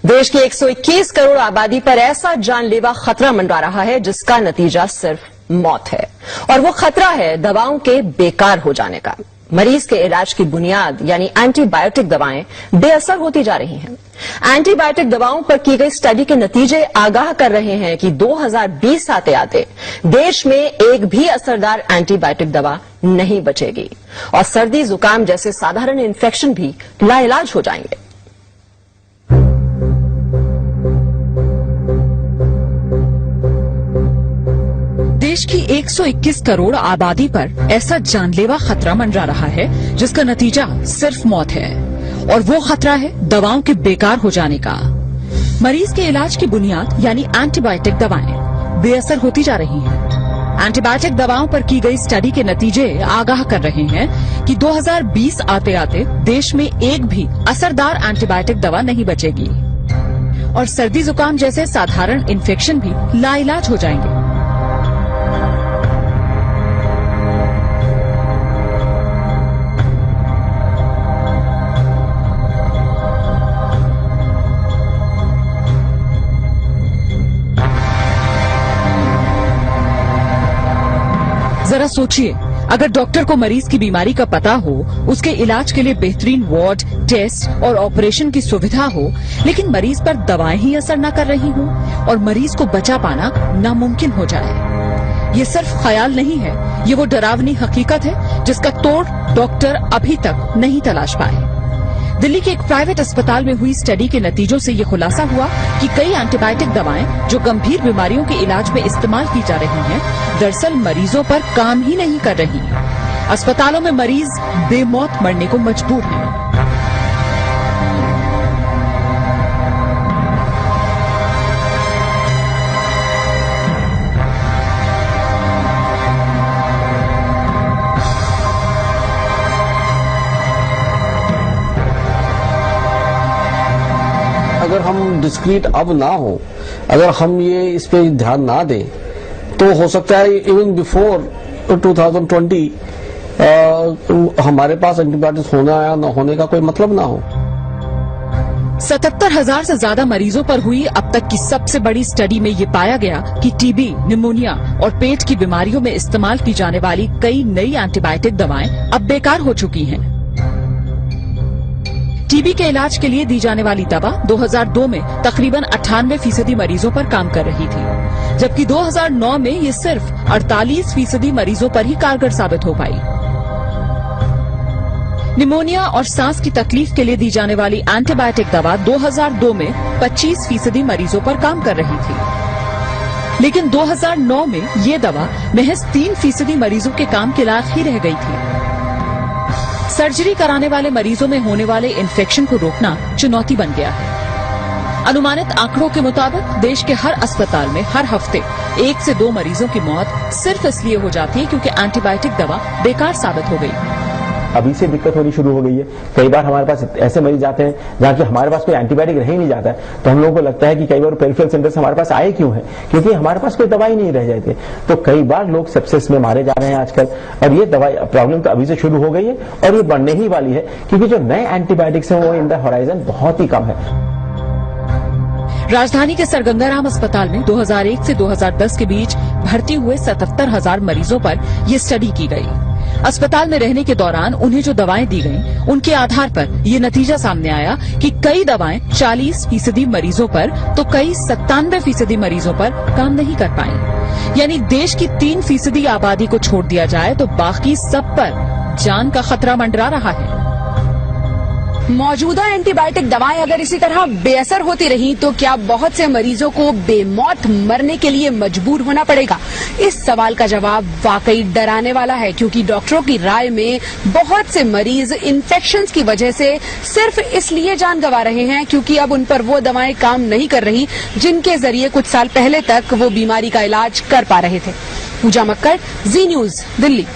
देश की 121 करोड़ आबादी पर ऐसा जानलेवा खतरा मंडरा रहा है जिसका नतीजा सिर्फ मौत है, और वो खतरा है दवाओं के बेकार हो जाने का। मरीज के इलाज की बुनियाद यानी एंटीबायोटिक दवाएं बेअसर होती जा रही हैं। एंटीबायोटिक दवाओं पर की गई स्टडी के नतीजे आगाह कर रहे हैं कि 2020 आते आते देश में एक भी असरदार एंटीबायोटिक दवा नहीं बचेगी और सर्दी जुकाम जैसे साधारण इन्फेक्शन भी लाइलाज हो जाएंगे। देश की 121 करोड़ आबादी पर ऐसा जानलेवा खतरा मंडरा रहा है जिसका नतीजा सिर्फ मौत है, और वो खतरा है दवाओं के बेकार हो जाने का। मरीज के इलाज की बुनियाद यानी एंटीबायोटिक दवाएं बेअसर होती जा रही हैं। एंटीबायोटिक दवाओं पर की गई स्टडी के नतीजे आगाह कर रहे हैं कि 2020 आते आते देश में एक भी असरदार एंटीबायोटिक दवा नहीं बचेगी और सर्दी जुकाम जैसे साधारण इन्फेक्शन भी लाइलाज हो जाएंगे। जरा सोचिए, अगर डॉक्टर को मरीज की बीमारी का पता हो, उसके इलाज के लिए बेहतरीन वार्ड, टेस्ट और ऑपरेशन की सुविधा हो, लेकिन मरीज पर दवाएं ही असर न कर रही हों और मरीज को बचा पाना नामुमकिन हो जाए। ये सिर्फ ख्याल नहीं है, ये वो डरावनी हकीकत है जिसका तोड़ डॉक्टर अभी तक नहीं तलाश पाए। दिल्ली के एक प्राइवेट अस्पताल में हुई स्टडी के नतीजों से ये खुलासा हुआ कि कई एंटीबायोटिक दवाएं जो गंभीर बीमारियों के इलाज में इस्तेमाल की जा रही हैं, दरअसल मरीजों पर काम ही नहीं कर रही। अस्पतालों में मरीज बेमौत मरने को मजबूर हैं। अगर हम डिस्क्रीट अब ना हो, अगर हम ये इस पे ध्यान ना दें, तो हो सकता है इवन बिफोर 2020 हमारे पास एंटीबायोटिक्स होना या न होने का कोई मतलब ना हो। 77,000 से ज्यादा मरीजों पर हुई अब तक की सबसे बड़ी स्टडी में ये पाया गया कि टीबी, निमोनिया और पेट की बीमारियों में इस्तेमाल की जाने वाली कई नई एंटीबायोटिक दवाएं अब बेकार हो चुकी हैं। टीबी के इलाज के लिए दी जाने वाली दवा 2002 में तकरीबन 98% मरीजों पर काम कर रही थी, जबकि 2009 में ये सिर्फ 48% मरीजों पर ही कारगर साबित हो पाई। निमोनिया और सांस की तकलीफ के लिए दी जाने वाली एंटीबायोटिक दवा 2002 में 25% मरीजों पर काम कर रही थी, लेकिन 2009 में ये दवा महज 3% मरीजों के काम के लायक ही रह गई थी। सर्जरी कराने वाले मरीजों में होने वाले इन्फेक्शन को रोकना चुनौती बन गया है। अनुमानित आंकड़ों के मुताबिक देश के हर अस्पताल में हर हफ्ते 1 से 2 मरीजों की मौत सिर्फ इसलिए हो जाती है क्योंकि एंटीबायोटिक दवा बेकार साबित हो गई। अभी से दिक्कत होनी शुरू हो गई है। कई बार हमारे पास ऐसे मरीज आते हैं जहां कि हमारे पास कोई एंटीबायोटिक रह ही नहीं जाता है, तो हम लोगों को लगता है कि कई बार पेरिफेरल सेंटर से हमारे पास आए क्यों है, क्योंकि हमारे पास कोई दवाई नहीं रह जाती है। तो कई बार लोग सेप्सिस में मारे जा रहे हैं आजकल, और ये दवाई प्रॉब्लम तो अभी से शुरू हो गई है और ये बढ़ने ही वाली है, क्योंकि जो नए एंटीबायोटिक्स हैं वो इन द होराइजन बहुत ही कम है। राजधानी के सर गंगाराम अस्पताल में 2001 से 2010 के बीच भर्ती हुए 77,000 मरीजों पर यह स्टडी की गई। अस्पताल में रहने के दौरान उन्हें जो दवाएं दी गईं, उनके आधार पर ये नतीजा सामने आया कि कई दवाएं 40% मरीजों पर तो कई 97% मरीजों पर काम नहीं कर पाई। यानी देश की 3% आबादी को छोड़ दिया जाए तो बाकी सब पर जान का खतरा मंडरा रहा है। मौजूदा एंटीबायोटिक दवाएं अगर इसी तरह बेअसर होती रही तो क्या बहुत से मरीजों को बेमौत मरने के लिए मजबूर होना पड़ेगा? इस सवाल का जवाब वाकई डराने वाला है, क्योंकि डॉक्टरों की राय में बहुत से मरीज इन्फेक्शंस की वजह से सिर्फ इसलिए जान गंवा रहे हैं क्योंकि अब उन पर वो दवाएं काम नहीं कर रही जिनके जरिए कुछ साल पहले तक वो बीमारी का इलाज कर पा रहे थे। पूजा मक्कड़, जी न्यूज, दिल्ली।